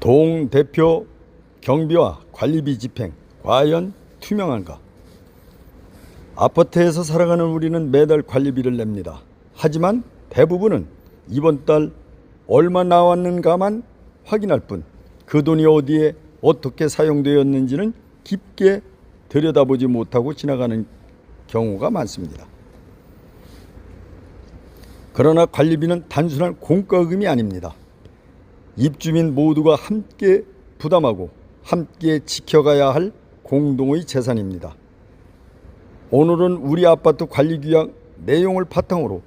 동대표 경비와 관리비 집행 과연 투명한가? 아파트에서 살아가는 우리는 매달 관리비를 냅니다. 하지만 대부분은 이번 달 얼마 나왔는가만 확인할 뿐 그 돈이 어디에 어떻게 사용되었는지는 깊게 들여다보지 못하고 지나가는 경우가 많습니다. 그러나 관리비는 단순한 공과금이 아닙니다. 입주민 모두가 함께 부담하고 함께 지켜가야 할 공동의 재산입니다. 오늘은 우리 아파트 관리규약 내용을 바탕으로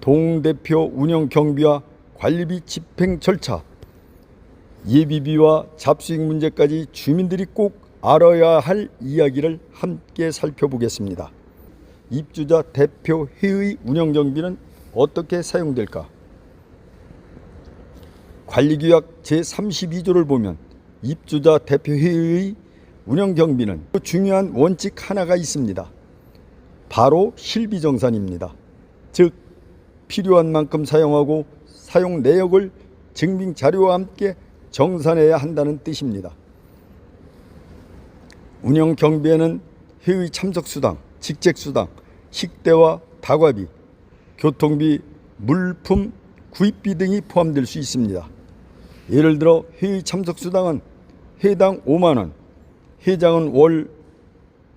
동대표 운영 경비와 관리비 집행 절차, 예비비와 잡수익 문제까지 주민들이 꼭 알아야 할 이야기를 함께 살펴보겠습니다. 입주자 대표 회의 운영 경비는 어떻게 사용될까? 관리규약 제32조를 보면 입주자 대표 회의의 운영 경비는 중요한 원칙 하나가 있습니다. 바로 실비정산입니다. 즉 필요한 만큼 사용하고 사용 내역을 증빙 자료와 함께 정산해야 한다는 뜻입니다. 운영 경비에는 회의 참석 수당, 직책 수당, 식대와 다과비, 교통비, 물품 구입비 등이 포함될 수 있습니다. 예를 들어 회의 참석 수당은 회당 5만 원, 회장은 월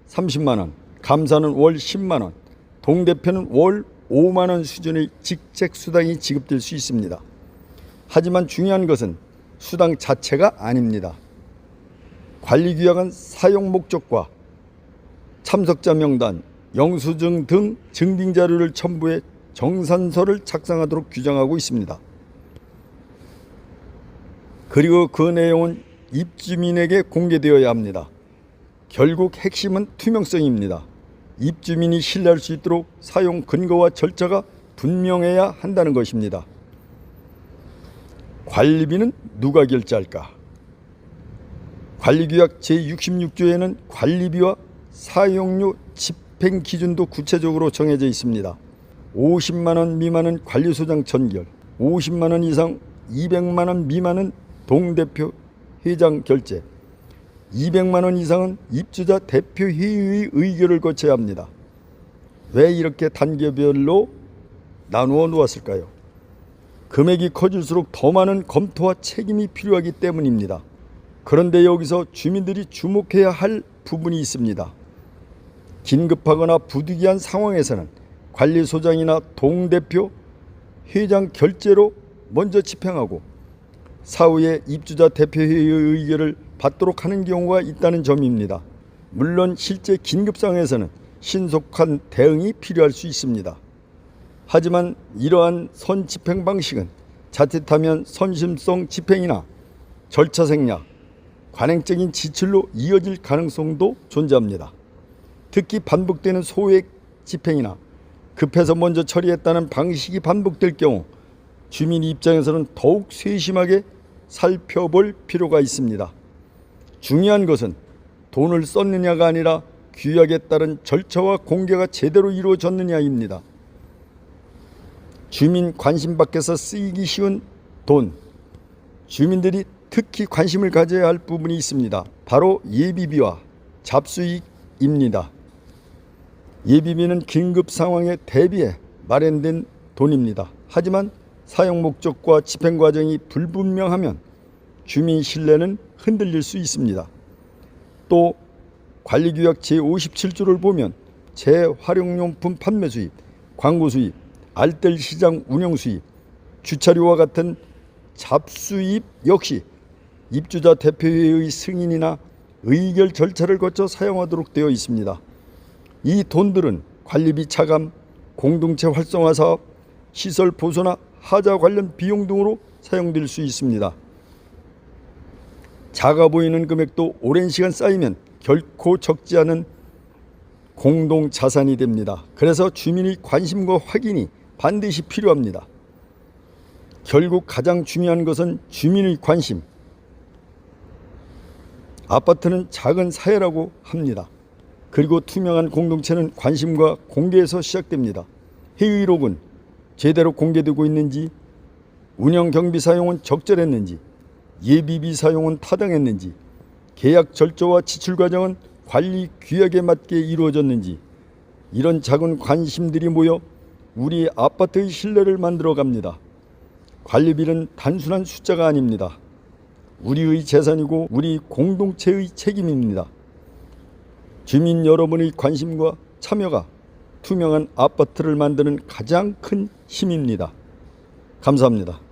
30만 원, 감사는 월 10만 원, 동대표는 월 5만 원 수준의 직책 수당이 지급될 수 있습니다. 하지만 중요한 것은 수당 자체가 아닙니다. 관리규약은 사용 목적과 참석자 명단, 영수증 등 증빙자료를 첨부해 정산서를 작성하도록 규정하고 있습니다. 그리고 그 내용은 입주민에게 공개되어야 합니다. 결국 핵심은 투명성입니다. 입주민이 신뢰할 수 있도록 사용 근거와 절차가 분명해야 한다는 것입니다. 관리비는 누가 결제할까? 관리규약 제66조에는 관리비와 사용료 집행 기준도 구체적으로 정해져 있습니다. 50만 원 미만은 관리소장 전결, 50만 원 이상 200만 원 미만은 동대표 회장 결제, 200만 원 이상은 입주자 대표 회의의 의결을 거쳐야 합니다. 왜 이렇게 단계별로 나누어 놓았을까요? 금액이 커질수록 더 많은 검토와 책임이 필요하기 때문입니다. 그런데 여기서 주민들이 주목해야 할 부분이 있습니다. 긴급하거나 부득이한 상황에서는 관리소장이나 동대표, 회장 결제로 먼저 집행하고 사후에 입주자 대표회의 의결을 받도록 하는 경우가 있다는 점입니다. 물론 실제 긴급 상황에서는 신속한 대응이 필요할 수 있습니다. 하지만 이러한 선집행 방식은 자칫하면 선심성 집행이나 절차 생략, 관행적인 지출로 이어질 가능성도 존재합니다. 특히 반복되는 소액 집행이나 급해서 먼저 처리했다는 방식이 반복될 경우 주민 입장에서는 더욱 세심하게 살펴볼 필요가 있습니다. 중요한 것은 돈을 썼느냐가 아니라 규약에 따른 절차와 공개가 제대로 이루어졌느냐입니다. 주민 관심 밖에서 쓰이기 쉬운 돈, 주민들이 특히 관심을 가져야 할 부분이 있습니다. 바로 예비비와 잡수익입니다. 예비비는 긴급 상황에 대비해 마련된 돈입니다. 하지만 사용 목적과 집행 과정이 불분명하면 주민 신뢰는 흔들릴 수 있습니다. 또 관리규약 제57조를 보면 재활용용품 판매 수입, 광고 수입, 알뜰 시장 운영 수입, 주차료와 같은 잡수입 역시 입주자 대표회의 승인이나 의결 절차를 거쳐 사용하도록 되어 있습니다. 이 돈들은 관리비 차감, 공동체 활성화 사업, 시설 보수나 하자 관련 비용 등으로 사용될 수 있습니다. 작아 보이는 금액도 오랜 시간 쌓이면 결코 적지 않은 공동 자산이 됩니다. 그래서 주민의 관심과 확인이 반드시 필요합니다. 결국 가장 중요한 것은 주민의 관심. 아파트는 작은 사회라고 합니다. 그리고 투명한 공동체는 관심과 공개에서 시작됩니다. 회의록은 제대로 공개되고 있는지, 운영 경비 사용은 적절했는지, 예비비 사용은 타당했는지, 계약 절차와 지출 과정은 관리 규약에 맞게 이루어졌는지, 이런 작은 관심들이 모여 우리 아파트의 신뢰를 만들어 갑니다. 관리비는 단순한 숫자가 아닙니다. 우리의 재산이고 우리 공동체의 책임입니다. 주민 여러분의 관심과 참여가 투명한 아파트를 만드는 가장 큰 힘입니다. 감사합니다.